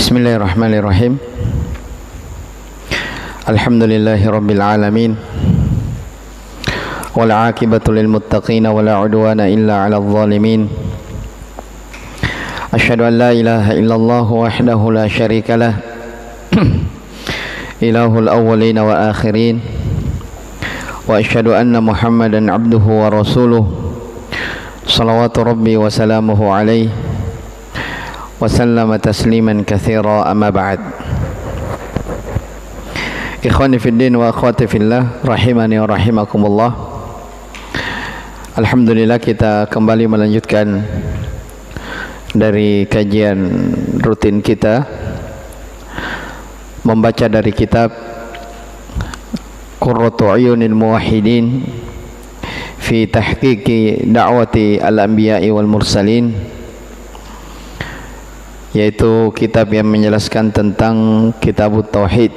Bismillahirrahmanirrahim. Alhamdulillahi rabbil alamin. Wal 'aqibatu lil muttaqin wa la 'udwana illa 'alal zalimin. Asyhadu an la ilaha illallah wahdahu la syarika lah. Ilahul awwalin wa akhirin. Wa asyhadu anna Muhammadan 'abduhu wa rasuluh. Shalawatu rabbi wa salamuhu alaihi wa sallama tasliman katsira, amma ba'd. Ikhwani fid din wa akhwati fillah, rahimani wa rahimakumullah. Alhamdulillah, kita kembali melanjutkan dari kajian rutin kita, membaca dari kitab Qurratu Uyunil Muwahhidin fi tahqiqi da'wati al-anbiya'i wal mursalin, yaitu kitab yang menjelaskan tentang Kitabut Tauhid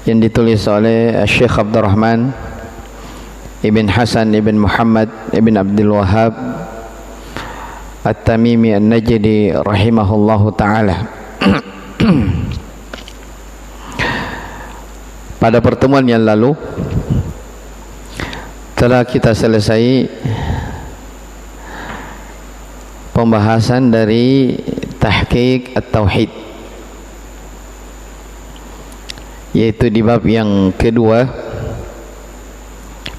yang ditulis oleh Syekh Abdurrahman Ibn Hasan Ibn Muhammad Ibn Abdul Wahhab At-Tamimi An-Najdi rahimahullahu ta'ala. Pada pertemuan yang lalu telah kita selesai pembahasan dari tahqiq at-tauhid, yaitu di bab yang kedua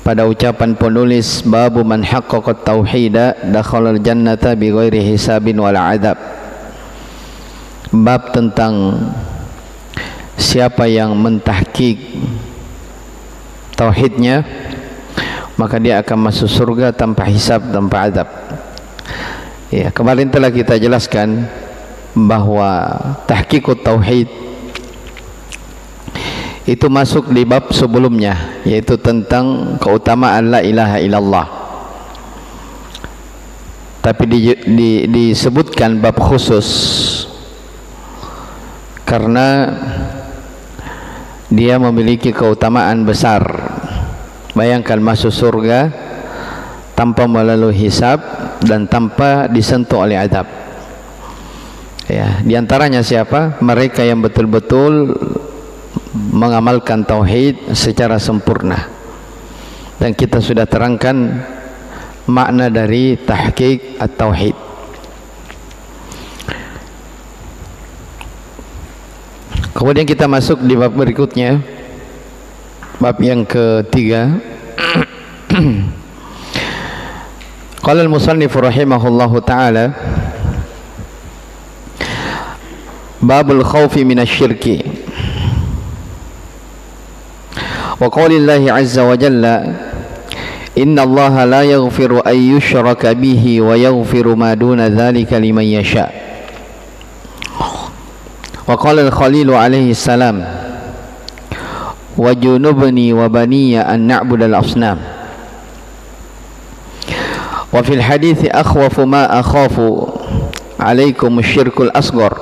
pada ucapan penulis, babu man haqqaqa at-tauhida dakhalal jannata bighairi hisabin wala adab. Bab tentang siapa yang mentahqiq tauhidnya, maka dia akan masuk surga tanpa hisab, tanpa adab. Ya, kemarin telah kita jelaskan bahwa tahqiqut tauhid itu masuk di bab sebelumnya, yaitu tentang keutamaan la ilaha illallah. Tapi disebutkan bab khusus karena dia memiliki keutamaan besar. Bayangkan masuk surga tanpa melalui hisab dan tanpa disentuh oleh adab. Ya, diantaranya siapa? Mereka yang betul-betul mengamalkan tauhid secara sempurna. Dan kita sudah terangkan makna dari tahqiq at-tauhid. Kemudian kita masuk di bab berikutnya, bab yang ketiga. Qala al-musannif rahimahullahu ta'ala, babul khawfi minasyirki wa qaulillahi azza wa jalla, inna allaha la yaghfiru an yushraka bihi wa yaghfiru ma duna dhalika liman yasha. Wa qala al-khalilu alaihi salam, wa junubni wa baniya an na'budal asnam. Wa fil hadithi akhwafu ma akhafu alaikum syirkul asghar.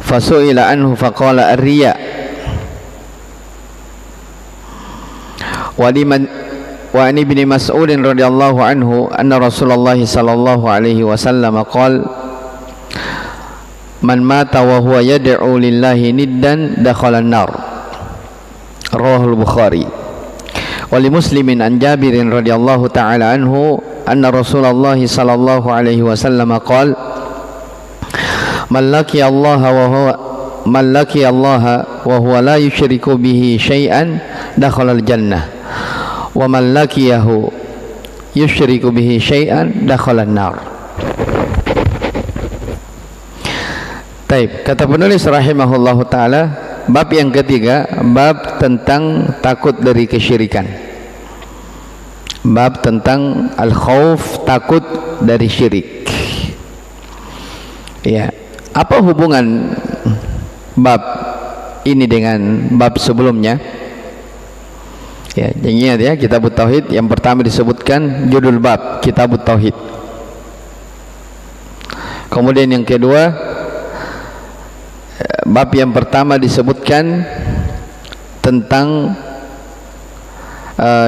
Fasu'ila anhu faqala ar-riya. Wa an ibni Mas'ud radhiyallahu anhu anna Rasulullah sallallahu alaihi wasallam qala, man mata wa huwa yad'u lillahi niddan dakhala an-nar. Rawahul Bukhari. Wali Muslimin an Jabirin radhiyallahu ta'ala anhu anna Rasulullah sallallahu alaihi wasallam qala, man laqiya Allah wa huwa la yusyriku bihi syai'an dakhala al-jannah wa man laqiyahu yusyriku bihi syai'an dakhala an-nar. Baik, kata penulis rahimahullahu ta'ala, bab yang ketiga, bab tentang takut dari kesyirikan. Bab tentang al-khauf, takut dari syirik. Ya, apa hubungan bab ini dengan bab sebelumnya? Ya, ingat ya, Kitabut Tauhid yang pertama disebutkan judul bab Kitabut Tauhid. Kemudian yang kedua, bab yang pertama disebutkan tentang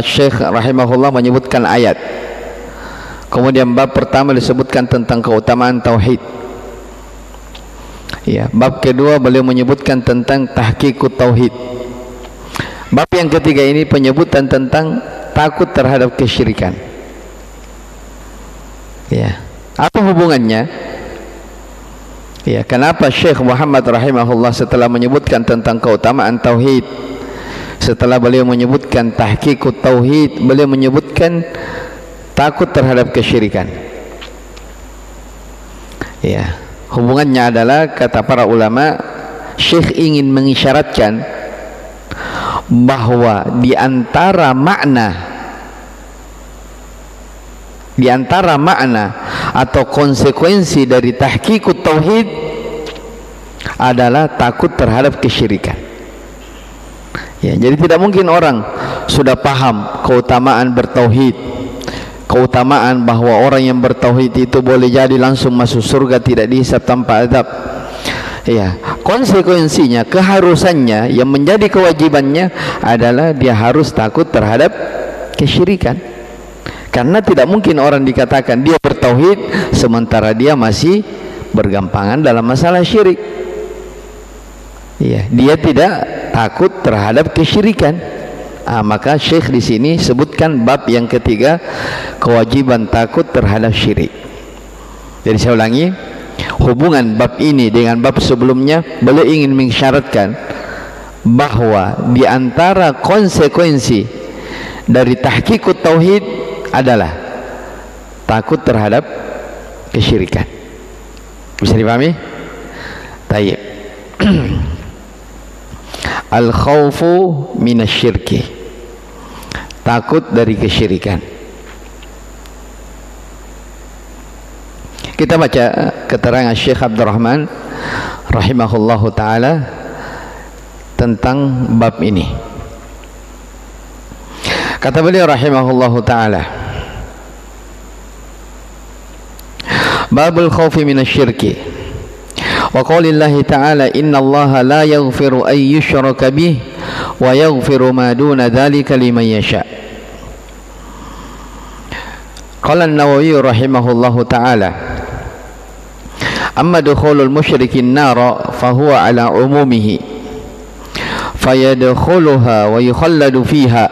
Syekh rahimahullah menyebutkan ayat. Kemudian bab pertama disebutkan tentang keutamaan tauhid. Ya, bab kedua beliau menyebutkan tentang tahqiqut tauhid. Bab yang ketiga ini penyebutan tentang takut terhadap kesyirikan. Ya, apa hubungannya? Ya, kenapa Syekh Muhammad rahimahullah setelah menyebutkan tentang keutamaan tauhid, setelah beliau menyebutkan tahqiqut tauhid, beliau menyebutkan takut terhadap kesyirikan? Ya, hubungannya adalah, kata para ulama, Syekh ingin mengisyaratkan bahwa di antara makna atau konsekuensi dari tahqiqut tauhid adalah takut terhadap kesyirikan. Ya, jadi tidak mungkin orang sudah paham keutamaan bertauhid, keutamaan bahwa orang yang bertauhid itu boleh jadi langsung masuk surga tidak dihisab tanpa azab. Ya, konsekuensinya, keharusannya, yang menjadi kewajibannya adalah dia harus takut terhadap kesyirikan. Karena tidak mungkin orang dikatakan dia bertauhid sementara dia masih bergampangan dalam masalah syirik. Ya, dia tidak takut terhadap kesyirikan. Maka Syekh di sini sebutkan bab yang ketiga, kewajiban takut terhadap syirik. Jadi saya ulangi, hubungan bab ini dengan bab sebelumnya, beliau ingin mengisyaratkan bahwa di antara konsekuensi dari tahqiqut tauhid adalah takut terhadap kesyirikan. Bisa dipahami? Tayyib. Al-khawfu minasyirki, takut dari kesyirikan. Kita baca keterangan Syekh Abdurrahman rahimahullahu ta'ala tentang bab ini. Kata beliau rahimahullahu ta'ala, babul khawfi minasyirki wa qaulillahi ta'ala innallaha la yaghfiru an yushraka bih wa yaghfiru ma duna dzalika liman yasha. Qala an-Nawawi rahimahullahu ta'ala, amma dukhulul musyrikin nara fahuwa ala umumihi fayadkhuluha wa yukhalladu fiha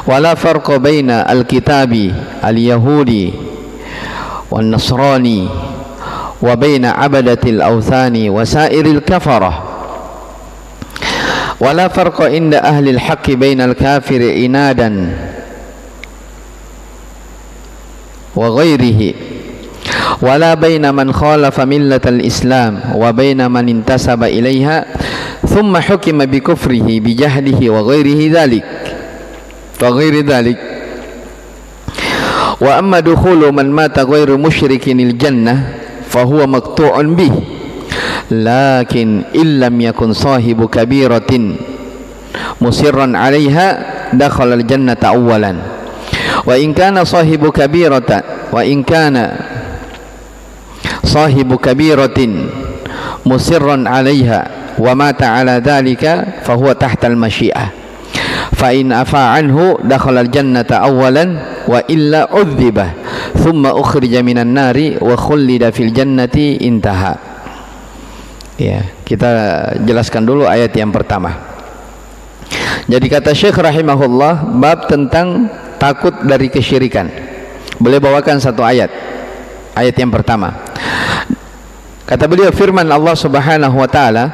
wa la farqa baina al-kitabi al-yahudi wan nasrani wa baina abadatil awthani wa sairil kafarah wa la farqa inda ahli al-haqqi baina al-kafiri inadan wa ghairihi wala baina man khalafa millatal islam wa baina man intasaba ilaiha thumma hukima bi kufrihi bi jahlihi wa ghairihi dhalik wa amma dukhulu man mata ghairu musyrikinil jannah fahuwa maqtu'un bih lakin illam yakun sahibu kabiratin musirran 'alaiha dakhala al jannata awwalan wa in kana sahibu kabiratan sahibu kabiratin musirran 'alaiha wa mata 'ala dhalika fahuwa tahta al masyi'ah fa in afa anhu dakhala al jannata awwalan wa illa udhiba thumma ukhrija minan nari wa khullida fil jannati, intaha. Ya, kita jelaskan dulu ayat yang pertama. Jadi kata Syekh rahimahullah, bab tentang takut dari kesyirikan. Boleh bawakan satu ayat yang pertama. Kata beliau, firman Allah Subhanahu wa taala,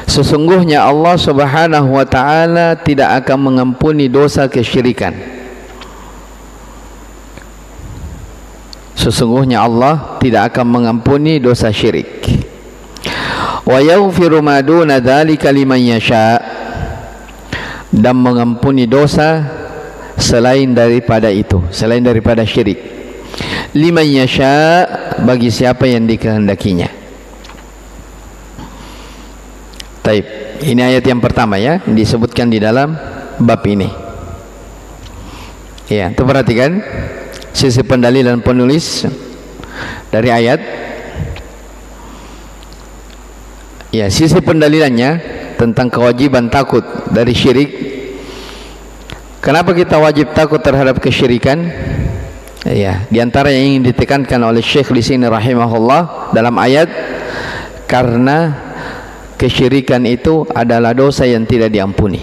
sesungguhnya Allah Subhanahu wa taala tidak akan mengampuni dosa kesyirikan. Sesungguhnya Allah tidak akan mengampuni dosa syirik. Wa yaghfiru ma duna dzalika liman yasha, dan mengampuni dosa selain daripada itu, selain daripada syirik. Liman yasha, bagi siapa yang dikehendakinya. Taib. Ini ayat yang pertama ya, disebutkan di dalam bab ini. Ya, itu perhatikan sisi pendalilan penulis dari ayat. Ya, sisi pendalilannya tentang kewajiban takut dari syirik. Kenapa kita wajib takut terhadap kesyirikan? Ya, di antara yang ingin ditekankan oleh Syekh di sini rahimahullah dalam ayat, karena kesyirikan itu adalah dosa yang tidak diampuni.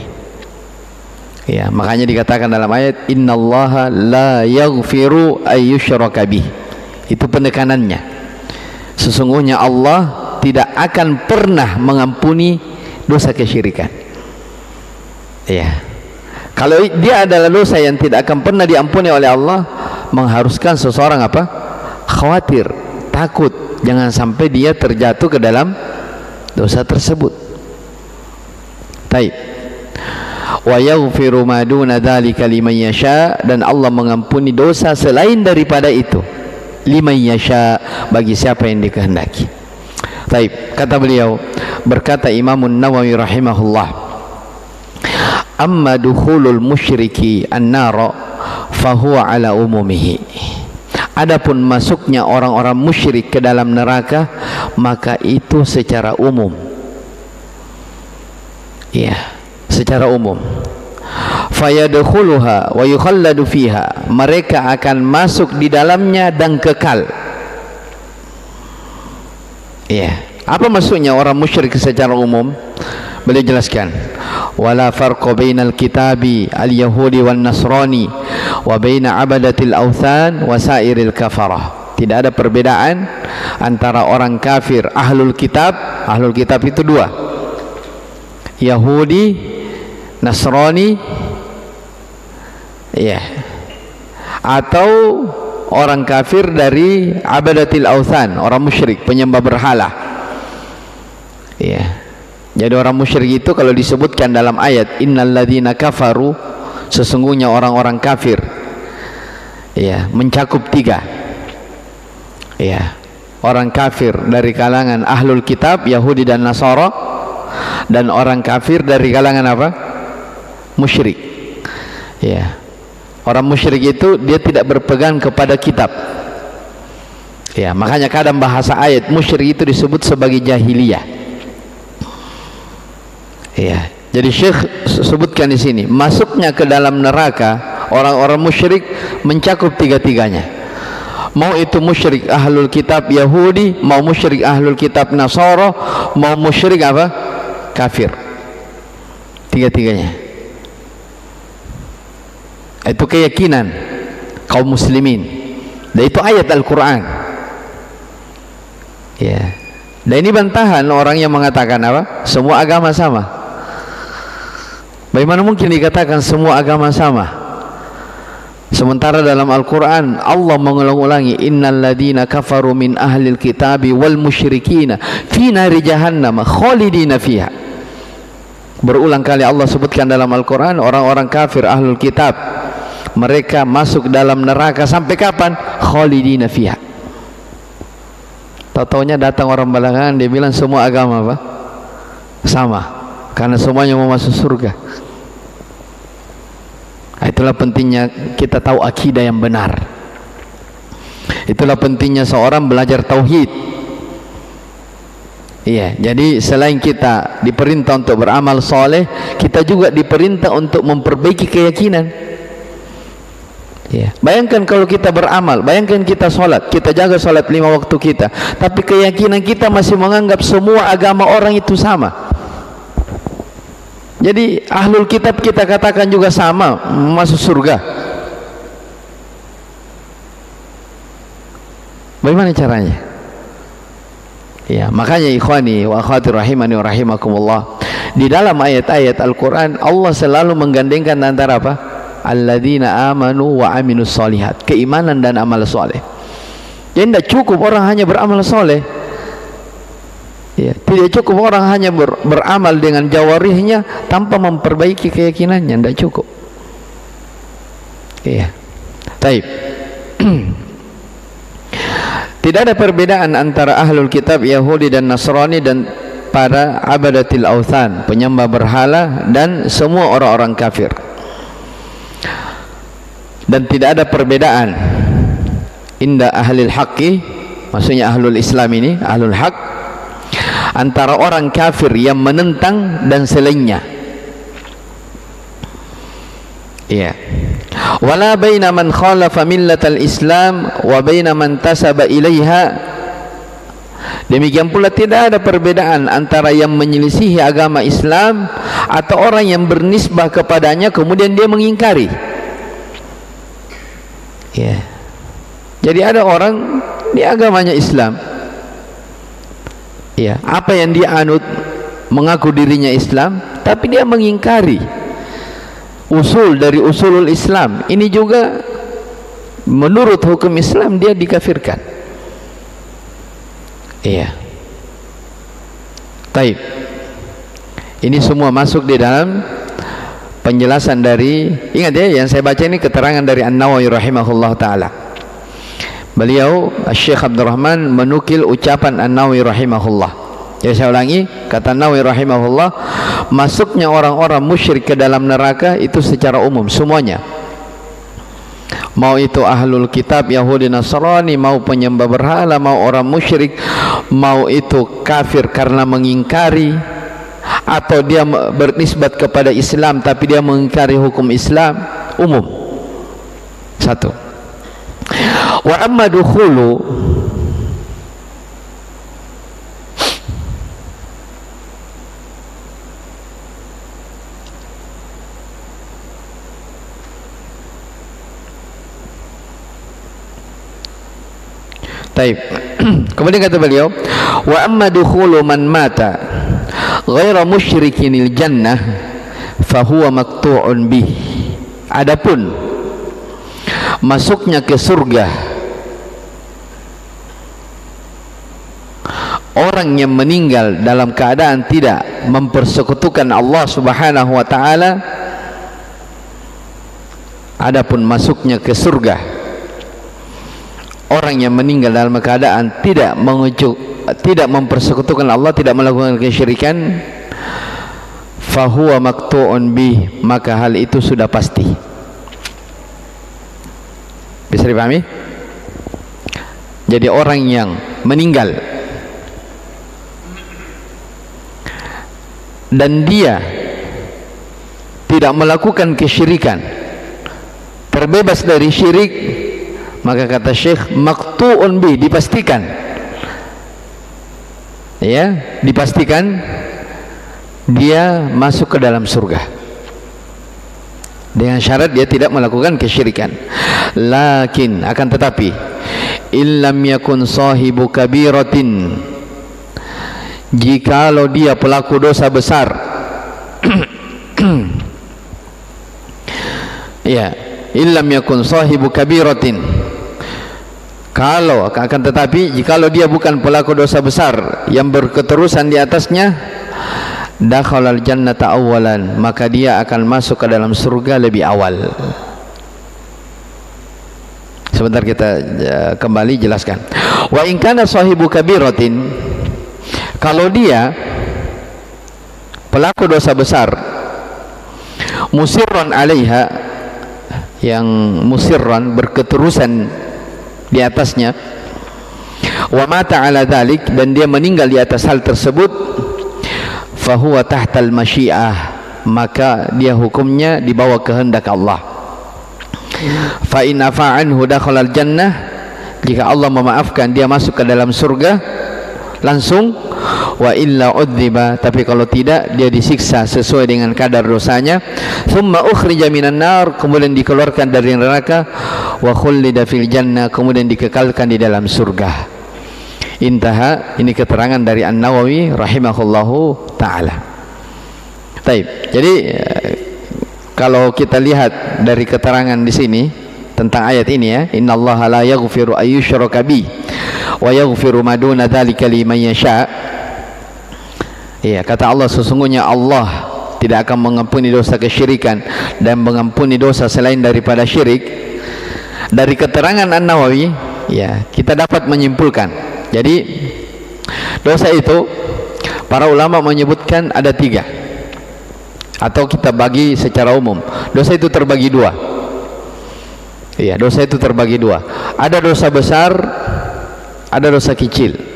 Ya, makanya dikatakan dalam ayat innallaha la yaghfiru ayyushraka bih. Itu penekanannya. Sesungguhnya Allah tidak akan pernah mengampuni dosa kesyirikan. Ya. Kalau dia adalah dosa yang tidak akan pernah diampuni oleh Allah, mengharuskan seseorang apa? Khawatir, takut jangan sampai dia terjatuh ke dalam dosa tersebut. Taib. Wa yaghfiru ma duna dzalika liman yasha, dan Allah mengampuni dosa selain daripada itu liman yasha, bagi siapa yang dikehendaki. Taib. Kata beliau, berkata Imam Nawawi rahimahullah, amma dukhulul musyriki an-nara fahuwa ala umumihi. Adapun masuknya orang-orang musyrik ke dalam neraka, maka itu secara umum. Ya, secara umum. Fayadkhuluha wa yukhalladu fiha, mereka akan masuk di dalamnya dan kekal. Ya, apa maksudnya orang musyrik secara umum? Beliau jelaskan, wala farqa bainal kitabi al-yahudi wan nasrani wa baina abadatil authan wa sairil kafarah. Tidak ada perbedaan antara orang kafir ahlul kitab itu dua, Yahudi, Nasrani, ya, atau orang kafir dari abadatil authan, orang musyrik penyembah berhala. Ya. Jadi orang musyrik itu kalau disebutkan dalam ayat innalladzina kafaru, sesungguhnya orang-orang kafir, ya, mencakup tiga. Ya, orang kafir dari kalangan ahlul kitab Yahudi dan Nasara, dan orang kafir dari kalangan apa? Musyrik. Ya, orang musyrik itu dia tidak berpegang kepada kitab. Ya, makanya kadang bahasa ayat musyrik itu disebut sebagai jahiliyah. Ya, jadi Syekh sebutkan di sini, masuknya ke dalam neraka orang-orang musyrik mencakup tiga-tiganya. Mau itu musyrik ahlul kitab Yahudi, mau musyrik ahlul kitab Nasara, mau musyrik apa? Kafir. Tiga-tiganya. Itu keyakinan kaum muslimin. Dan itu ayat Al-Quran. Ya. Dan ini bantahan orang yang mengatakan apa? Semua agama sama. Bagaimana mungkin dikatakan semua agama sama? Sementara dalam Al-Quran Allah mengulang-ulangi innal ladina kafaru min ahlil kitabi wal musyrikina fi nari jahannam khalidina fiha. Berulang kali Allah sebutkan dalam Al-Quran orang-orang kafir ahlul kitab, mereka masuk dalam neraka sampai kapan? Khalidina fiha. Tahu-taunya datang orang belakangan dia bilang semua agama apa? Sama, karena semuanya mau masuk surga. Itulah pentingnya kita tahu akidah yang benar. Itulah pentingnya seorang belajar tauhid. Iya, jadi selain kita diperintah untuk beramal soleh, kita juga diperintah untuk memperbaiki keyakinan. Ya. Bayangkan kalau kita beramal, bayangkan kita sholat, kita jaga sholat 5 waktu kita, tapi keyakinan kita masih menganggap semua agama orang itu sama. Jadi ahlul kitab kita katakan juga sama masuk surga. Bagaimana caranya? Ya, makanya ikhwani wa akhwati rahimani wa rahimakumullah, di dalam ayat-ayat Al-Quran Allah selalu menggandengkan antara apa? Alladzina amanu wa aminus solihat, keimanan dan amal soleh. Jadi tidak cukup orang hanya beramal soleh. Ya, tidak cukup orang hanya beramal dengan jawarihnya tanpa memperbaiki keyakinannya, tidak cukup. Iya. Taib. Tidak ada perbedaan antara ahlul kitab Yahudi dan Nasrani dan para abadatil authan, penyembah berhala, dan semua orang-orang kafir. Dan tidak ada perbedaan inda ahlil haqqi, maksudnya ahlul Islam ini, ahlul haq, antara orang kafir yang menentang dan selainnya. Iya. Wala baina man khalafa millatal Islam wa baina man tasaba ilaiha Demikian pula tidak ada perbedaan antara yang menyelisihi agama Islam atau orang yang bernisbah kepadanya kemudian dia mengingkari. Ya. Jadi ada orang di agamanya Islam, ya, apa yang dia anut mengaku dirinya Islam, tapi dia mengingkari usul dari usulul Islam. Ini juga menurut hukum Islam dia dikafirkan. Iya. Taib. Ini semua masuk di dalam penjelasan dari, ingat ya, yang saya baca ini keterangan dari An-Nawawi rahimahullah ta'ala. Beliau Syekh Abdurrahman menukil ucapan An-Nawawi rahimahullah. Jadi saya ulangi, kata An-Nawawi rahimahullah, masuknya orang-orang musyrik ke dalam neraka itu secara umum semuanya, mau itu ahlul kitab Yahudi Nasrani, mau penyembah berhala, mau orang musyrik, mau itu kafir karena mengingkari, atau dia bernisbat kepada Islam tapi dia mengingkari hukum Islam, umum. Satu. Wa amma dukhulu Taib. Kemudian kata beliau, wa amma dukhulu man mata ghaira musyrikinil jannah fahuwa maqtu'un bih. Adapun masuknya ke surga orang yang meninggal dalam keadaan tidak mempersekutukan Allah Subhanahu wa taala, adapun masuknya ke surga orang yang meninggal dalam keadaan tidak mempersekutukan Allah, tidak melakukan kesyirikan, fahuwa maqtu'un bih, maka hal itu sudah pasti. Bisa dipahami? Jadi orang yang meninggal dan dia tidak melakukan kesyirikan, terbebas dari syirik, maka kata Syekh maqtu'un bih, dipastikan, ya, dipastikan dia masuk ke dalam surga dengan syarat dia tidak melakukan kesyirikan. Lakin akan tetapi illam yakun sahibu kabiratin, jikalau dia pelaku dosa besar ya, illam yakun sahibu kabiratin, kalau akan tetapi jikalau dia bukan pelaku dosa besar yang berketerusan di atasnya, dakhalal jannata awwalan, maka dia akan masuk ke dalam surga lebih awal. Sebentar kita kembali jelaskan. Wa in kana sahibu kabiratin, kalau dia pelaku dosa besar, musirran alaiha, yang musirran berketerusan di atasnya, wa mata ala dhalik, dan dia meninggal di atas hal tersebut, fahuwa tahtal masyiah, maka dia hukumnya di bawah kehendak Allah. Fa in afa anhu dakhalal jannah, jika Allah memaafkan dia masuk ke dalam surga langsung. Wa illa udziba, tapi kalau tidak dia disiksa sesuai dengan kadar dosanya. Thumma ukhrija minan nar, kemudian dikeluarkan dari neraka. Wa khullida fil jannah, kemudian dikekalkan di dalam surga. Intaha. Ini keterangan dari An-Nawawi rahimahullahu ta'ala. Taib. Jadi kalau kita lihat dari keterangan di sini tentang ayat ini, ya, innallaha la yaghfiru ayyushraka bi wa yaghfiru ma duna dzalika liman yasha. Ya, kata Allah, sesungguhnya Allah tidak akan mengampuni dosa kesyirikan dan mengampuni dosa selain daripada syirik. Dari keterangan An-Nawawi, ya, kita dapat menyimpulkan. Jadi dosa itu para ulama menyebutkan ada 3, atau kita bagi secara umum. Dosa itu terbagi 2. Iya, dosa itu terbagi 2. Ada dosa besar, ada dosa kecil.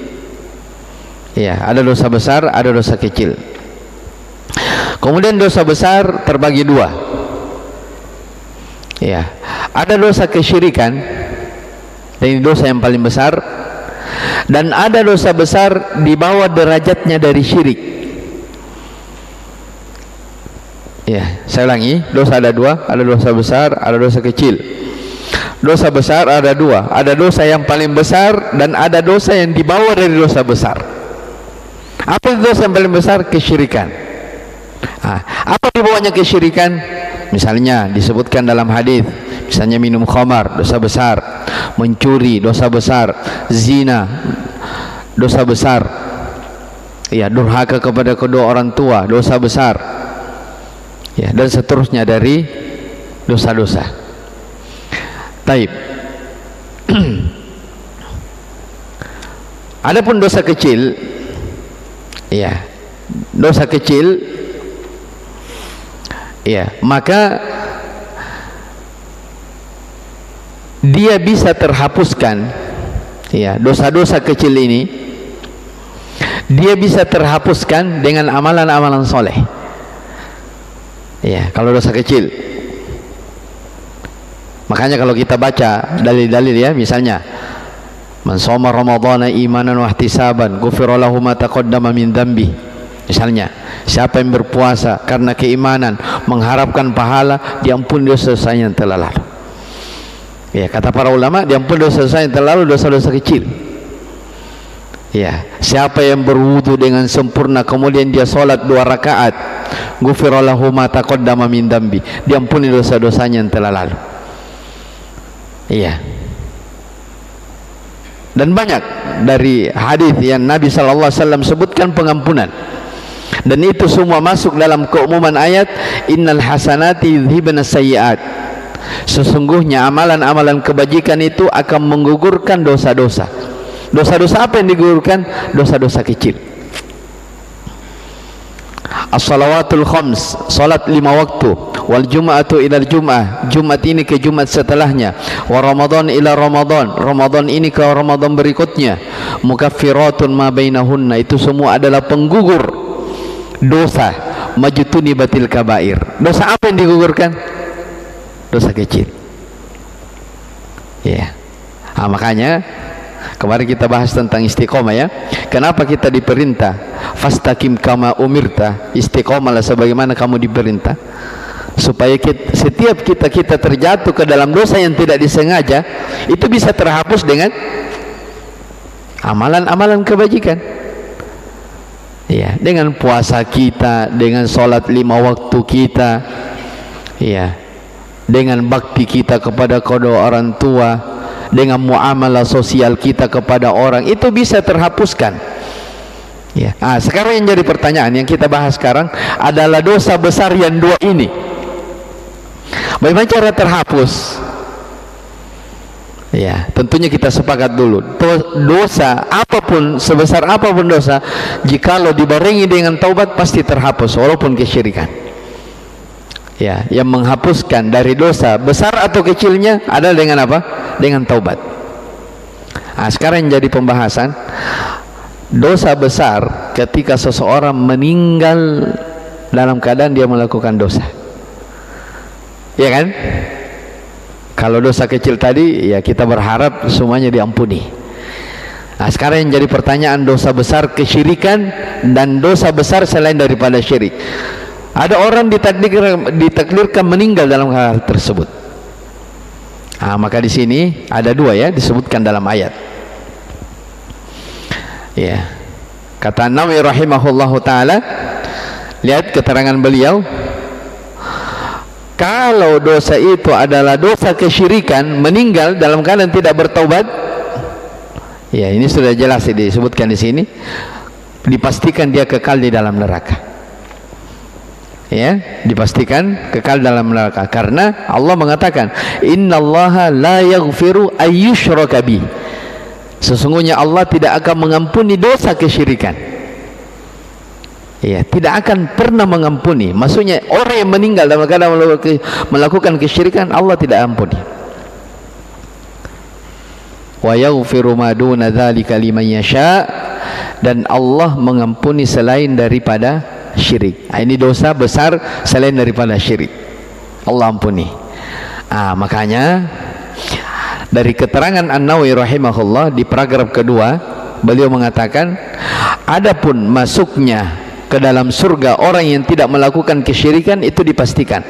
Iya, ada dosa besar, ada dosa kecil. Kemudian dosa besar terbagi 2. Iya, ada dosa kesyirikan, dan ini dosa yang paling besar. dan ada dosa besar di bawah derajatnya dari syirik. Ya, saya ulangi, dosa ada dua, ada dosa besar, ada dosa kecil. Dosa besar ada dua, ada dosa yang paling besar dan ada dosa yang di bawah dari dosa besar. Apa itu dosa yang paling besar? Kesyirikan. Apa di bawahnya kesyirikan? Misalnya disebutkan dalam hadis, misalnya minum khamar, dosa besar; mencuri, dosa besar; zina, dosa besar; ya, durhaka kepada kedua orang tua, dosa besar; ya, dan seterusnya dari dosa-dosa. Taib. Adapun dosa kecil, ya, dosa kecil, ya, maka dia bisa terhapuskan, ya, dosa-dosa kecil ini dia bisa terhapuskan dengan amalan-amalan soleh. Ya, kalau dosa kecil. Makanya kalau kita baca dalil-dalil, ya, misalnya man shoma ramadhana imanan wa ihtisaban ghufira lahu ma taqaddama min dzambi. Misalnya, siapa yang berpuasa karena keimanan, mengharapkan pahala, diampuni dosa-dosanya yang telah lalu. Ya, kata para ulama, diampuni dosa-dosa yang telah lalu, dosa-dosa kecil. Ya, siapa yang berwudu dengan sempurna kemudian dia salat 2 rakaat, ghufira lahu ma taqaddama min dzambi, diampuni dosa-dosanya yang telah lalu. Iya. Dan banyak dari hadis yang Nabi sallallahu alaihi wasallam sebutkan pengampunan. Dan itu semua masuk dalam keumuman ayat innal hasanati yudhibna sayyi'at. Sesungguhnya amalan-amalan kebajikan itu akan menggugurkan dosa-dosa. Dosa-dosa apa yang digugurkan? Dosa-dosa kecil. As-salawatul khams, salat 5 waktu, wal jum'atu ila jum'ah, Jumat ini ke Jumat setelahnya, wa Ramadan ila Ramadan, Ramadan ini ke Ramadan berikutnya, mukaffiratun ma bainahunna, itu semua adalah penggugur dosa, majtuni batil kabair. Dosa apa yang digugurkan? Dosa kecil. Ya. Makanya kemarin kita bahas tentang istiqomah, ya. Kenapa kita diperintah fastaqim kama umirta, istiqomahlah sebagaimana kamu diperintah, supaya setiap kita terjatuh ke dalam dosa yang tidak disengaja itu bisa terhapus dengan amalan-amalan kebajikan. Ya, dengan puasa kita, dengan sholat 5 waktu kita, ya, dengan bakti kita kepada kedua orang tua, dengan muamalah sosial kita kepada orang, itu bisa terhapuskan. Ya. Sekarang yang jadi pertanyaan yang kita bahas sekarang adalah dosa besar yang dua ini. Bagaimana cara terhapus? Ya, tentunya kita sepakat dulu. Dosa apapun, sebesar apapun dosa, jikalau dibarengi dengan taubat pasti terhapus, walaupun kesyirikan. Ya, yang menghapuskan dari dosa besar atau kecilnya adalah dengan apa? Dengan taubat. Sekarang yang jadi pembahasan, dosa besar ketika seseorang meninggal dalam keadaan dia melakukan dosa. Ya kan? Kalau dosa kecil tadi, ya kita berharap semuanya diampuni. Sekarang yang jadi pertanyaan, dosa besar kesyirikan dan dosa besar selain daripada syirik. Ada orang ditakdirkan meninggal dalam hal tersebut. Maka di sini ada dua, ya, disebutkan dalam ayat. Ya, kata Nawawi rahimahullahu taala, lihat keterangan beliau, kalau dosa itu adalah dosa kesyirikan, meninggal dalam keadaan tidak bertaubat, ya ini sudah jelas disebutkan di sini, dipastikan dia kekal di dalam neraka. Ya, dipastikan kekal dalam neraka karena Allah mengatakan innallaha la yaghfiru ayyushraka bih. Sesungguhnya Allah tidak akan mengampuni dosa kesyirikan. Ya, tidak akan pernah mengampuni. Maksudnya orang yang meninggal dalam keadaan melakukan kesyirikan, Allah tidak ampuni. Wa yaghfiru ma duna dzalika liman yasha, dan Allah mengampuni selain daripada syirik. Ini dosa besar selain daripada syirik, Allah ampuni. Makanya Dari keterangan An-Nawawi rahimahullah di paragraf kedua, beliau mengatakan, adapun masuknya ke dalam surga orang yang tidak melakukan kesyirikan itu dipastikan.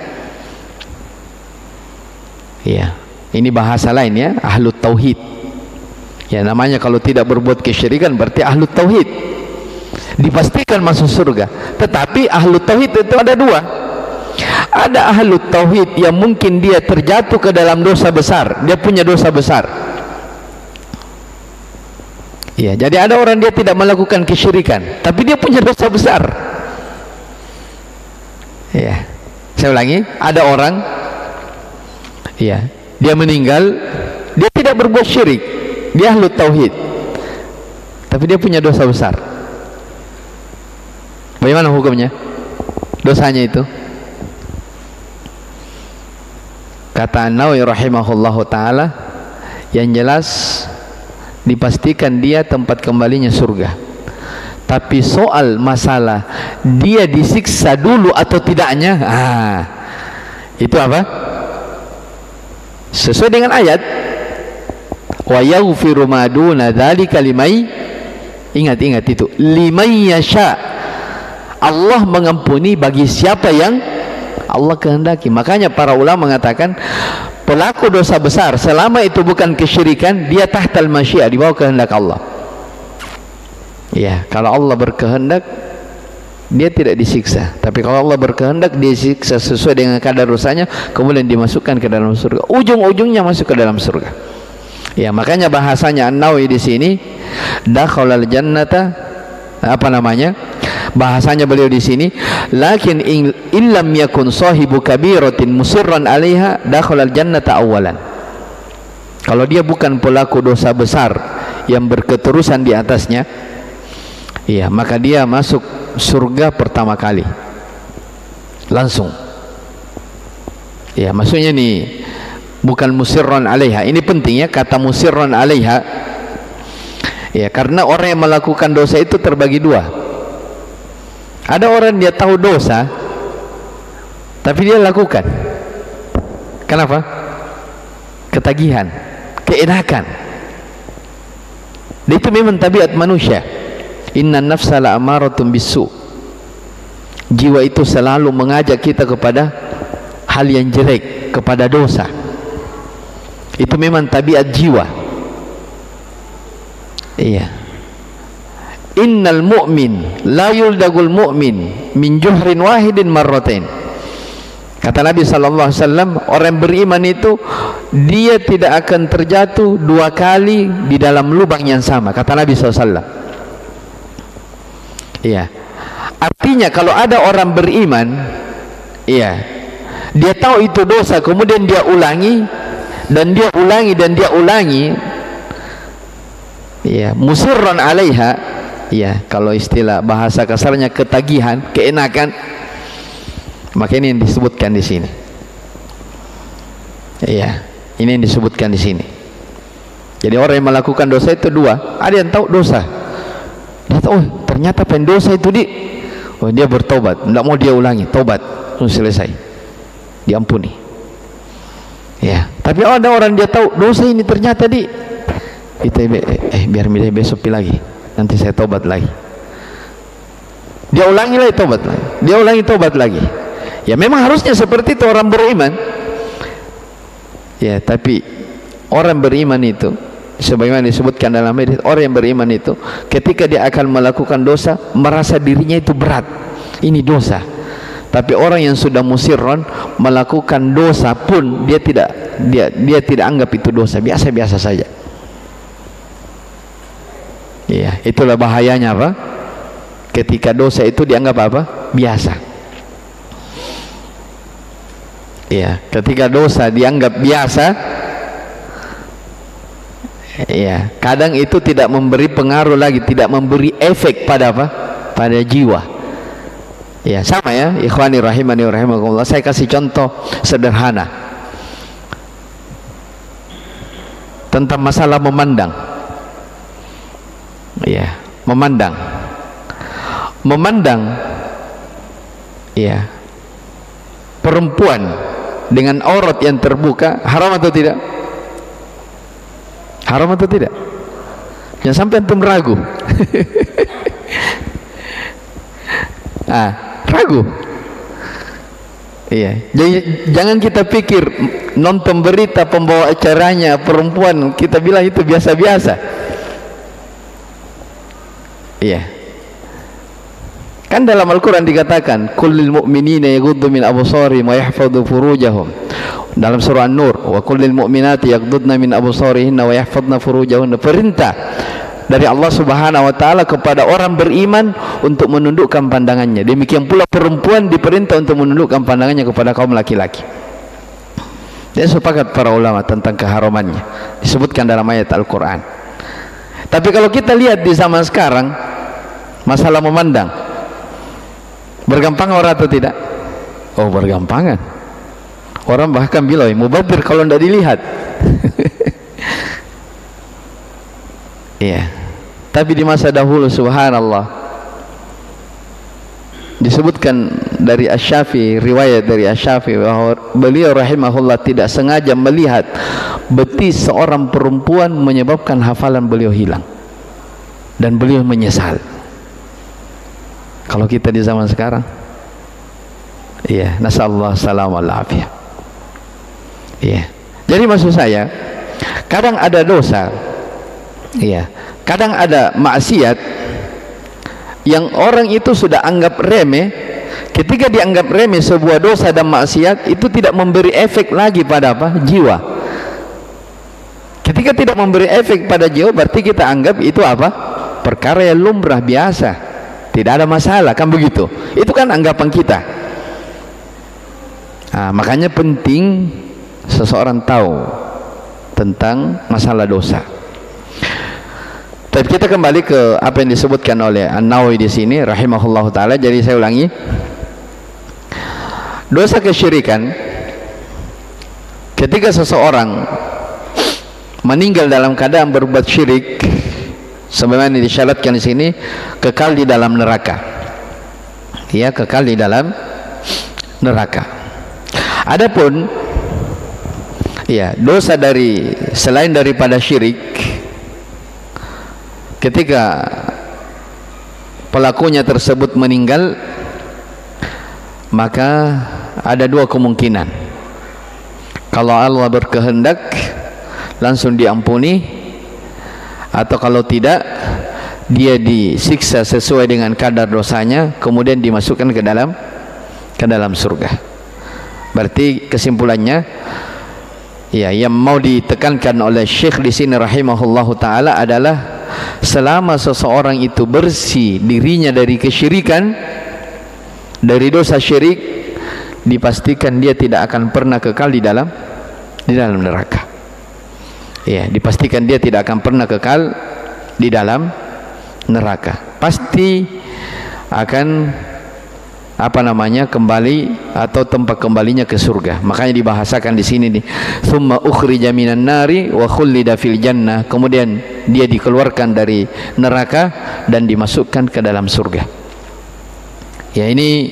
Ya, ini bahasa lain ya, ahlut tauhid. Ya, namanya kalau tidak berbuat kesyirikan berarti ahlut tauhid. Dipastikan masuk surga. Tetapi ahlut tauhid itu ada dua. Ada ahlut tauhid yang mungkin dia terjatuh ke dalam dosa besar, dia punya dosa besar. Ya, jadi ada orang dia tidak melakukan kesyirikan, tapi dia punya dosa besar. Ya, saya ulangi, ada orang, ya, dia meninggal, dia tidak berbuat syirik, dia ahlut tauhid, tapi dia punya dosa besar. Bagaimana hukumnya? Dosanya itu? Kata An-Nawawi rahimahullahu ta'ala, yang jelas dipastikan dia tempat kembalinya surga. Tapi soal masalah dia disiksa dulu atau tidaknya, itu apa? Sesuai dengan ayat, wa yaghfiru ma duna dzalika liman, ingat itu, liman yasha. Allah mengampuni bagi siapa yang Allah kehendaki. Makanya para ulama mengatakan pelaku dosa besar selama itu bukan kesyirikan, dia tahtal masyiah, di bawah kehendak Allah. Ya, kalau Allah berkehendak dia tidak disiksa, tapi kalau Allah berkehendak dia disiksa sesuai dengan kadar dosanya, kemudian dimasukkan ke dalam surga, ujung-ujungnya masuk ke dalam surga. Ya, makanya bahasanya An-Nawawi di sini, dakhalal jannata, apa namanya? Bahasanya beliau di sini, lakin illam yakun sahibu kabiratin musirran 'alaiha dakhalal jannata awalan. Kalau dia bukan pelaku dosa besar yang berketerusan di atasnya, iya, maka dia masuk surga pertama kali. Langsung. Ya, maksudnya nih bukan musirran 'alaiha. Ini penting ya, kata musirran 'alaiha. Ya, karena orang yang melakukan dosa itu terbagi dua. Ada orang dia tahu dosa tapi dia lakukan. Kenapa? Ketagihan, keenakan. Dan itu memang tabiat manusia. Inna nafsa la'amaratun bisu. Jiwa itu selalu mengajak kita kepada hal yang jelek, kepada dosa. Itu memang tabiat jiwa. Iya. Innal mu'min la yuldagul mu'min min juhrin wahidin marratain. Kata Nabi sallallahu alaihi wasallam, orang beriman itu dia tidak akan terjatuh dua kali di dalam lubang yang sama, kata Nabi sallallahu alaihi wasallam. Iya. Artinya kalau ada orang beriman, iya, dia tahu itu dosa, kemudian dia ulangi dan dia ulangi dan dia ulangi, iya, musirran 'alaiha. Ya, kalau istilah bahasa kasarnya ketagihan, keenakan, maka ini yang disebutkan di sini. Ya, ini yang disebutkan di sini. Jadi orang yang melakukan dosa itu dua. Ada yang tahu dosa, dia tahu, oh ternyata pendosa itu dia bertobat, tidak mau dia ulangi, tobat, selesai, diampuni. Ya, tapi ada orang dia tahu dosa ini ternyata biar besok lagi. Nanti saya tobat lagi. Dia ulangi lagi, tobat lagi. Dia ulangi, tobat lagi. Ya memang harusnya seperti itu orang beriman. Ya, tapi orang beriman itu, sebagaimana disebutkan dalam hadis, orang yang beriman itu ketika dia akan melakukan dosa merasa dirinya itu berat. Ini dosa. Tapi orang yang sudah musirron melakukan dosa pun dia tidak anggap itu dosa, biasa-biasa saja. Ya, itulah bahayanya apa? Ketika dosa itu dianggap apa? Biasa. Ya, ketika dosa dianggap biasa, ya, kadang itu tidak memberi pengaruh lagi, tidak memberi efek pada apa? Pada jiwa. Ya, sama ya, ikhwani rahimani wa rahimakumullah. Saya kasih contoh sederhana tentang masalah memandang. Ya, memandang, ya, perempuan dengan aurat yang terbuka haram atau tidak? Haram atau tidak? Jangan sampai antum ragu. Ragu. Iya. Jadi jangan kita pikir nonton berita pembawa acaranya perempuan kita bilang itu biasa-biasa. Iya. Kan dalam Al-Quran dikatakan kullil mu'minina yaghuddu min absarihim wa yahfadhu furujahum. Dalam surah An-Nur, wa kullil mu'minati yaghuddna min absarihinna wa yahfadna furujahunna. Perintah dari Allah Subhanahu wa taala kepada orang beriman untuk menundukkan pandangannya. Demikian pula perempuan diperintah untuk menundukkan pandangannya kepada kaum laki-laki. Dan sepakat para ulama tentang keharamannya, disebutkan dalam ayat Al-Quran. Tapi kalau kita lihat di zaman sekarang, masalah memandang bergampangan orang atau tidak? Oh, bergampangan. Orang bahkan bilang mubazir kalau tidak dilihat. Iya. Tapi di masa dahulu subhanallah disebutkan dari Asy-Syafi'i, riwayat dari Asy-Syafi'i bahwa beliau rahimahullah tidak sengaja melihat betis seorang perempuan menyebabkan hafalan beliau hilang dan beliau menyesal. Kalau kita di zaman sekarang, iya, nasallahu salam wal afiyah. Iya. Jadi maksud saya, kadang ada dosa, iya, kadang ada maksiat yang orang itu sudah anggap remeh. Ketika dianggap remeh sebuah dosa dan maksiat, itu tidak memberi efek lagi pada apa? Jiwa. Ketika tidak memberi efek pada jiwa, berarti kita anggap itu apa? Perkara yang lumrah biasa, tidak ada masalah, kan begitu? Itu kan anggapan kita. Makanya penting seseorang tahu tentang masalah dosa. Tapi kita kembali ke apa yang disebutkan oleh An-Nawawi di sini rahimahullahu taala. Jadi saya ulangi, dosa kesyirikan ketika seseorang meninggal dalam keadaan berbuat syirik, sebagaimana disyaratkan di sini, kekal di dalam neraka. Ya, kekal di dalam neraka. Adapun ya, dosa dari selain daripada syirik, ketika pelakunya tersebut meninggal, maka ada dua kemungkinan. Kalau Allah berkehendak langsung diampuni, atau kalau tidak dia disiksa sesuai dengan kadar dosanya kemudian dimasukkan ke dalam surga. Berarti kesimpulannya, ya, yang mau ditekankan oleh Syekh di sini rahimahullahu taala adalah selama seseorang itu bersih dirinya dari kesyirikan, dari dosa syirik, dipastikan dia tidak akan pernah kekal di dalam neraka. Ya, dipastikan dia tidak akan pernah kekal di dalam neraka. Pasti akan kembali atau tempat kembalinya ke surga. Makanya dibahasakan di sini nih, tsumma ukhrija minan nari wa khullida fil jannah. Kemudian dia dikeluarkan dari neraka dan dimasukkan ke dalam surga. Ya, ini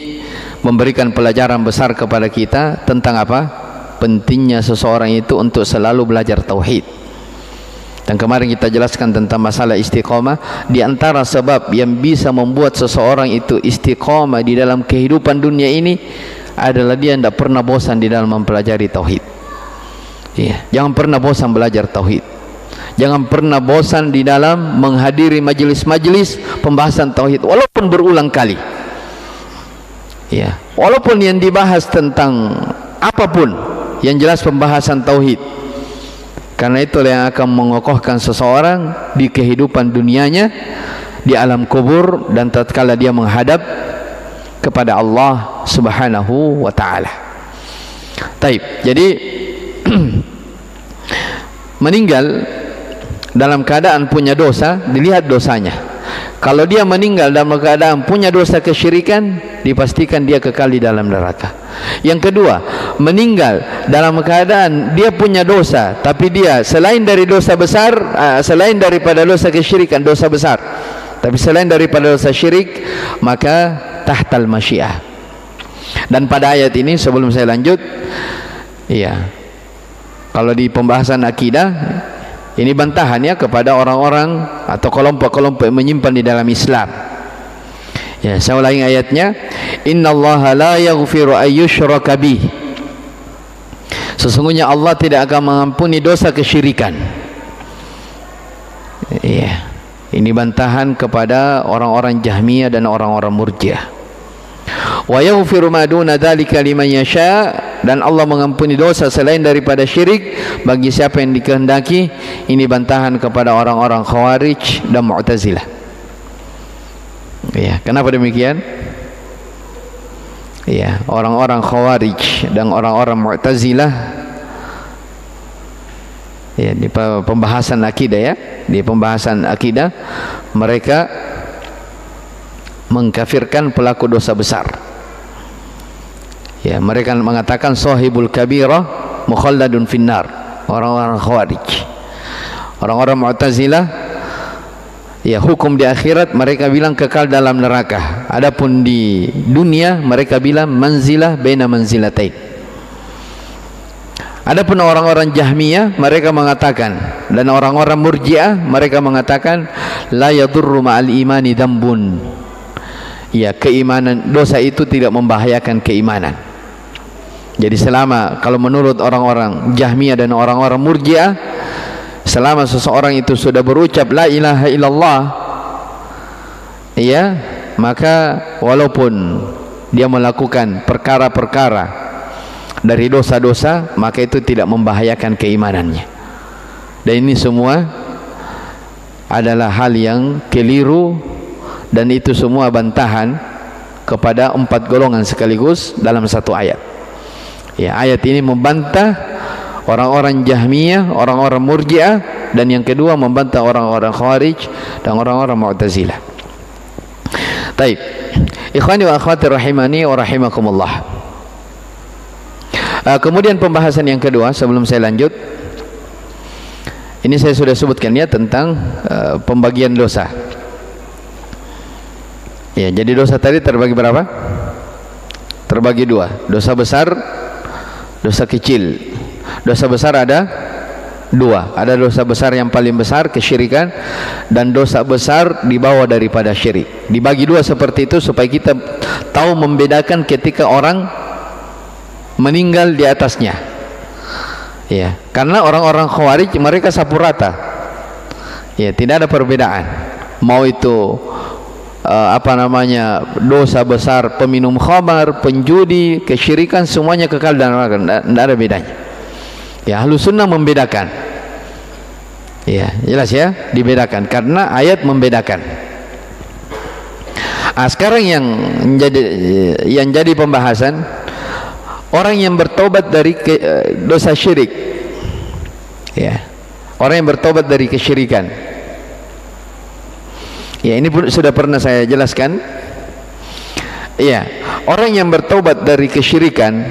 memberikan pelajaran besar kepada kita tentang apa? Pentingnya seseorang itu untuk selalu belajar tauhid. Dan kemarin kita jelaskan tentang masalah istiqamah. Di antara sebab yang bisa membuat seseorang itu istiqamah di dalam kehidupan dunia ini adalah dia tidak pernah bosan di dalam mempelajari tauhid. Ya, jangan pernah bosan belajar tauhid. Jangan pernah bosan di dalam menghadiri majelis-majelis pembahasan tauhid, walaupun berulang kali. Ya, walaupun yang dibahas tentang apapun, yang jelas pembahasan tauhid. Karena itulah yang akan mengokohkan seseorang di kehidupan dunianya, di alam kubur, dan tatkala dia menghadap kepada Allah Subhanahu wa taala. Taib. Jadi meninggal dalam keadaan punya dosa, dilihat dosanya. Kalau dia meninggal dalam keadaan punya dosa kesyirikan, dipastikan dia kekal di dalam neraka. Yang kedua, meninggal dalam keadaan dia punya dosa, tapi dia selain dari dosa besar, selain daripada dosa kesyirikan, dosa besar, tapi selain daripada dosa syirik, maka tahtal masyiah. Dan pada ayat ini, sebelum saya lanjut, iya, kalau di pembahasan akidah, Ini bantahannya kepada orang-orang atau kelompok-kelompok yang menyimpan di dalam Islam. Ya, saya ulangi ayatnya. Innallaha la yaghfiru ay yushraka bih. Sesungguhnya Allah tidak akan mengampuni dosa kesyirikan. Ya, ini bantahan kepada orang-orang Jahmiyah dan orang-orang Murji'ah. Wa yaghfiru ma duna dzalika liman yasha, dan Allah mengampuni dosa selain daripada syirik bagi siapa yang dikehendaki. Ini bantahan kepada orang-orang Khawarij dan Mu'tazilah. Ya, kenapa demikian? Ya, orang-orang Khawarij dan orang-orang Mu'tazilah, ya, di pembahasan akidah, ya, di pembahasan akidah mereka mengkafirkan pelaku dosa besar. Ya, mereka mengatakan sahibul kabirah mukhalladun finnar, orang-orang Khawarij. Orang-orang Mu'tazilah, ya, hukum di akhirat mereka bilang kekal dalam neraka. Adapun di dunia mereka bilang manzilah baina manzilatain. Adapun orang-orang Jahmiyah mereka mengatakan, dan orang-orang Murji'ah mereka mengatakan la yadurru ma'al imani dzambun. Ya, keimanan, dosa itu tidak membahayakan keimanan. Jadi selama, kalau menurut orang-orang Jahmiyah dan orang-orang Murji'ah, selama seseorang itu sudah berucap la ilaha illallah, ya, maka walaupun dia melakukan perkara-perkara dari dosa-dosa, maka itu tidak membahayakan keimanannya. Dan ini semua adalah hal yang keliru, dan itu semua bantahan kepada 4 golongan sekaligus dalam satu ayat. Ya, ayat ini membantah orang-orang Jahmiyah, orang-orang Murji'ah, dan yang kedua membantah orang-orang Khawarij dan orang-orang Mu'tazilah. Baik, ikhwani wa akhwati rahimani wa rahimakumullah. Kemudian pembahasan yang kedua sebelum saya lanjut, ini saya sudah sebutkan, ya, tentang pembagian dosa. Ya, jadi dosa tadi terbagi berapa? Terbagi 2, dosa besar, dosa kecil. Dosa besar ada 2. Ada dosa besar yang paling besar, kesyirikan, dan dosa besar di bawah daripada syirik. Dibagi 2 seperti itu supaya kita tahu membedakan ketika orang meninggal di atasnya. Ya, karena orang-orang Khawarij mereka sapu rata. Ya, tidak ada perbedaan. Mau itu dosa besar, peminum khamar, penjudi, kesyirikan, semuanya kekal dalam neraka, tidak ada bedanya. Ya, Ahlus Sunnah membedakan. Ya, jelas, ya, dibedakan karena ayat membedakan. Sekarang yang jadi pembahasan, orang yang bertobat dari dosa syirik. Ya, orang yang bertobat dari kesyirikan. Ya, ini pun sudah pernah saya jelaskan. Ya, orang yang bertobat dari kesyirikan,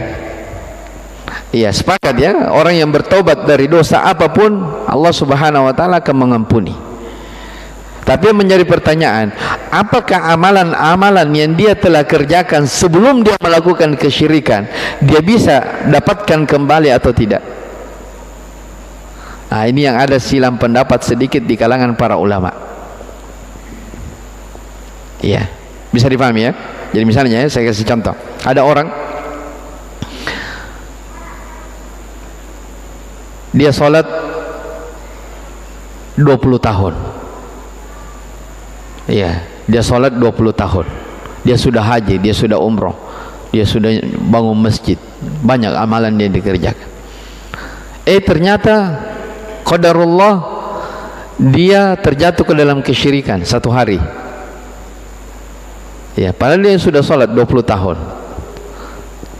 ya, sepakat, ya, orang yang bertobat dari dosa apapun Allah Subhanahu wa taala akan mengampuni. Tapi yang menjadi pertanyaan, apakah amalan-amalan yang dia telah kerjakan sebelum dia melakukan kesyirikan dia bisa dapatkan kembali atau tidak? Nah, ini yang ada silam pendapat sedikit di kalangan para ulama. Iya, bisa dipahami, ya. Jadi misalnya, ya, saya kasih contoh. Ada orang, dia sholat 20 tahun. Iya, dia sholat 20 tahun. Dia sudah haji, dia sudah umroh, dia sudah bangun masjid, banyak amalan dia dikerjakan. Ternyata qadarullah dia terjatuh ke dalam kesyirikan satu hari. Ya, padahal dia sudah sholat 20 tahun,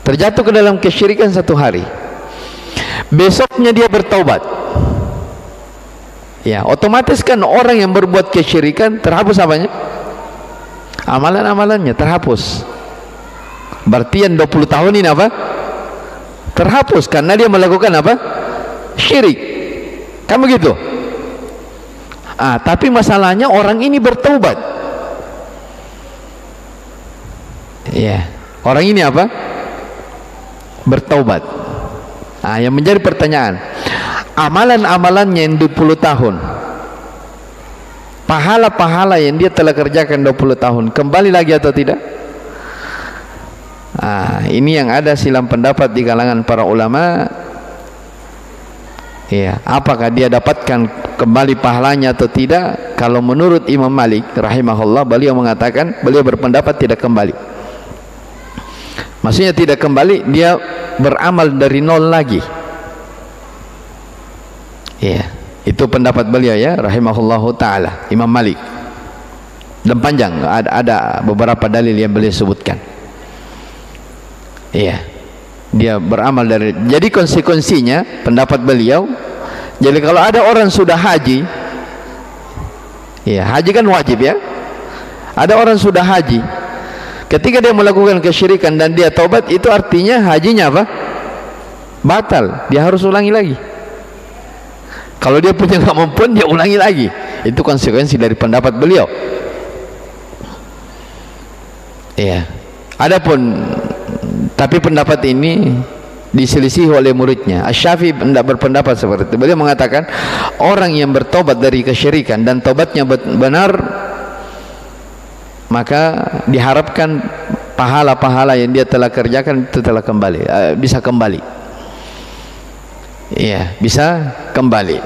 terjatuh ke dalam kesyirikan satu hari. Besoknya dia bertaubat. Ya, otomatis kan orang yang berbuat kesyirikan terhapus apanya? Amalan-amalannya terhapus. Berarti yang 20 tahun ini apa? Terhapus karena dia melakukan apa? Syirik. Kan begitu? Tapi masalahnya orang ini bertaubat. Ya, orang ini apa? Bertaubat. Yang menjadi pertanyaan, amalan-amalannya yang 20 tahun, pahala-pahala yang dia telah kerjakan 20 tahun, kembali lagi atau tidak? Ini yang ada silang pendapat di kalangan para ulama. Ya, apakah dia dapatkan kembali pahalanya atau tidak? Kalau menurut Imam Malik rahimahullah, beliau mengatakan, beliau berpendapat tidak kembali. Maksudnya tidak kembali, dia beramal dari nol lagi. Ya, itu pendapat beliau ya, rahimahullahu taala, Imam Malik. Dan panjang, ada beberapa dalil yang beliau sebutkan. Iya, dia beramal dari. Jadi konsekuensinya pendapat beliau, jadi kalau ada orang sudah haji, ya haji kan wajib ya, ada orang sudah haji, ketika dia melakukan kesyirikan dan dia taubat, itu artinya hajinya apa? Batal, dia harus ulangi lagi. Kalau dia punya kemampuan, dia ulangi lagi. Itu konsekuensi dari pendapat beliau. Iya. Adapun tapi pendapat ini diselisih oleh muridnya. Asy-Syafi'i tidak berpendapat seperti itu. Beliau mengatakan orang yang bertobat dari kesyirikan dan tobatnya benar, maka diharapkan pahala-pahala yang dia telah kerjakan itu telah kembali, bisa kembali. Iya, bisa kembali.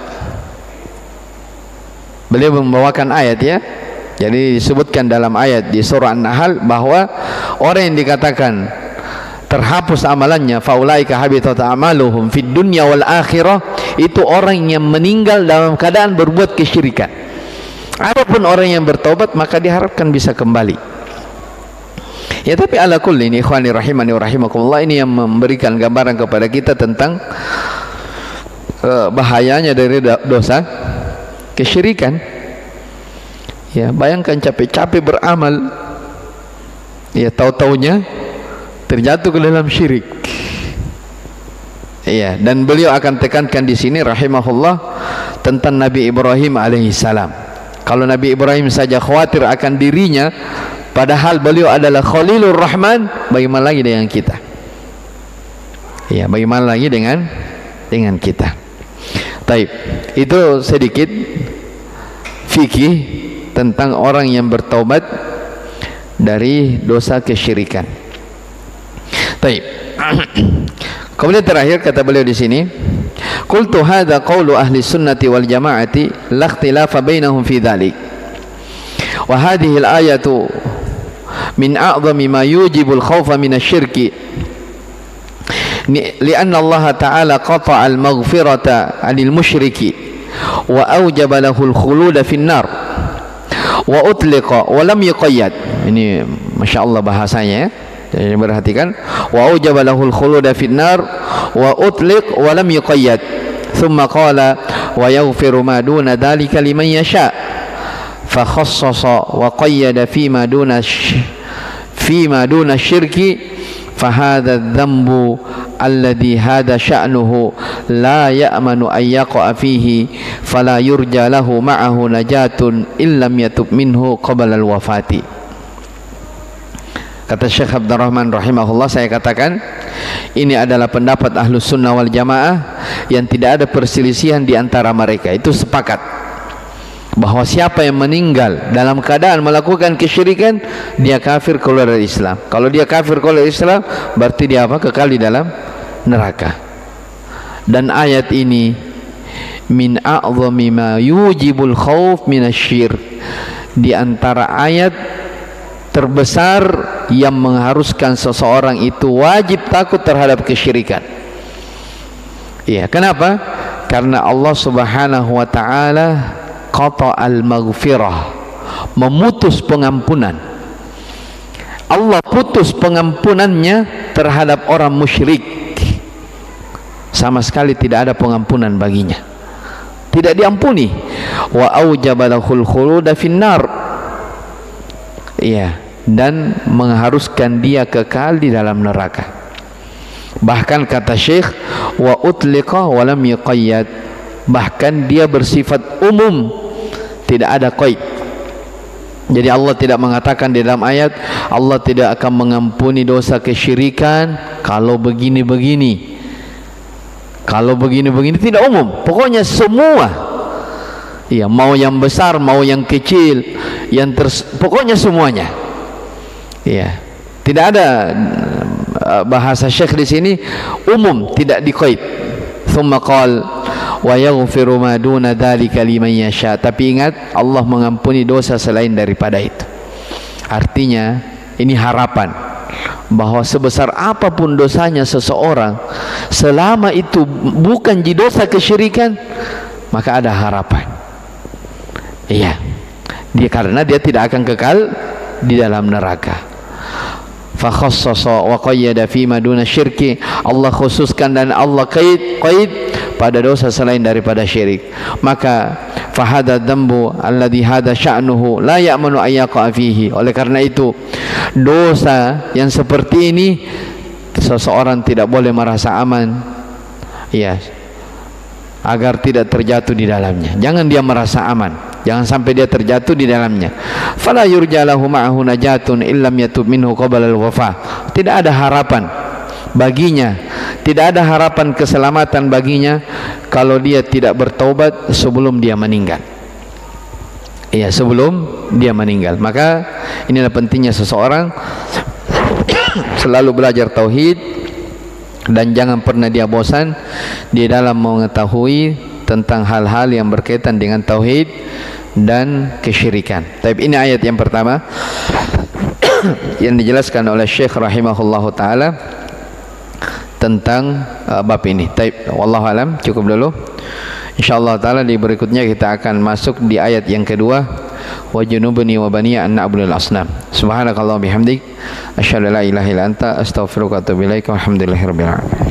Beliau membawakan ayat ya. Jadi disebutkan dalam ayat di surah An-Nahl bahwa orang yang dikatakan terhapus amalannya, faulaika habitat a'maluhum fid dunya wal akhirah, itu orang yang meninggal dalam keadaan berbuat kesyirikan. Adapun orang yang bertobat maka diharapkan bisa kembali. Ya, tapi ala kulli ini ikhwani rahimani wa rahimakumullah, ini yang memberikan gambaran kepada kita tentang bahayanya dari dosa kesyirikan. Ya, bayangkan capek-capek beramal, ya tahu-taunya terjatuh ke dalam syirik. Iya, dan beliau akan tekankan di sini rahimahullah tentang Nabi Ibrahim alaihissalam. Kalau Nabi Ibrahim saja khawatir akan dirinya, padahal beliau adalah Khalilur Rahman, bagaimana lagi dengan kita? Iya, bagaimana lagi dengan kita? Taib, itu sedikit fikih tentang orang yang bertaubat dari dosa kesyirikan. Taib. Kemudian terakhir kata beliau di sini, qultu hadza qaulu ahli sunnati wal jamaati la ikhtilafa bainahum fi dzalik. Wa hadhihi al-ayatu min a'zami ma yujibu al-khawfa min asy-syirki. Lianna Allah Ta'ala qata'a al-maghfirata 'anil musyriki wa awjaba lahu al-khuluda fin nar wa utliqa wa lam yuqayyad. Ini masyaallah bahasanya ya. Jadi perhatikan, wa awjaba lahul khuluda fin nar wa utliq wa lam yuqayyad. Thumma qala wa yaghfiru ma duna dhalika liman yasha. Fa khassasa wa qayyada fima duna syirki fa hadha adh-dhanbu alladhi hadha sha'nuhu la ya'manu an yaqa'a fihi fala yurja lahu ma'ahu najatun illam yatub minhu qabla al-wafati. Kata Syekh Abdurrahman rahimahullah, saya katakan ini adalah pendapat Ahlus Sunnah wal Jamaah yang tidak ada perselisihan di antara mereka. Itu sepakat bahwa siapa yang meninggal dalam keadaan melakukan kesyirikan, dia kafir keluar dari Islam. Kalau dia kafir keluar dari Islam, berarti dia apa? Kekal di dalam neraka. Dan ayat ini min a'zami ma yujibul khauf minasyirk, di antara ayat terbesar yang mengharuskan seseorang itu wajib takut terhadap kesyirikan. Iya, kenapa? Karena Allah Subhanahu wa taala qata'al maghfirah, memutus pengampunan. Allah putus pengampunannya terhadap orang musyrik. Sama sekali tidak ada pengampunan baginya. Tidak diampuni. Wa aujaba lahul khuluda finnar. Iya, dan mengharuskan dia kekal di dalam neraka. Bahkan kata Syekh, wa utliqa wa lam yuqayyad, bahkan dia bersifat umum, tidak ada qaid. Jadi Allah tidak mengatakan di dalam ayat Allah tidak akan mengampuni dosa kesyirikan kalau begini-begini. Kalau begini-begini tidak umum, pokoknya semua. Iya, mau yang besar, mau yang kecil, pokoknya semuanya. Iya, tidak ada bahasa Syekh di sini umum, tidak diqaid. Thumma qala wa yaghfiru ma duna dzalika liman yasha. Tapi ingat, Allah mengampuni dosa selain daripada itu. Artinya ini harapan bahwa sebesar apapun dosanya seseorang, selama itu bukan di dosa kesyirikan, maka ada harapan. Iya, karena dia tidak akan kekal di dalam neraka. Fa khassasa wa qayyada fi ma duna syirki. Allah khususkan dan Allah qaid pada dosa selain daripada syirik. Maka fahada dzambu alladhi hada sya'nuhu la ya'manu ayyaqa fihi. Oleh karena itu, dosa yang seperti ini seseorang tidak boleh merasa aman, ya, agar tidak terjatuh di dalamnya. Jangan dia merasa aman, jangan sampai dia terjatuh di dalamnya. Fala yurja lahu ma'ahu najatun illam yatub minhu qabla al-wafa. Tidak ada harapan baginya, tidak ada harapan keselamatan baginya kalau dia tidak bertaubat sebelum dia meninggal. Iya, sebelum dia meninggal. Maka inilah pentingnya seseorang selalu belajar tauhid, dan jangan pernah dia bosan di dalam mengetahui tentang hal-hal yang berkaitan dengan tauhid dan kesyirikan. Tapi ini ayat yang pertama yang dijelaskan oleh Syekh rahimahullahu taala tentang bab ini. Taib, wallahu alam, cukup dulu. Insyaallah taala di berikutnya kita akan masuk di ayat yang kedua, wa junubni wa baniya an na'budul asnam. Subhanakallah bihamdik asyhadu an la ilaha illa anta astaghfiruka wa atubu ilaik. Walhamdulillahirabbil alamin.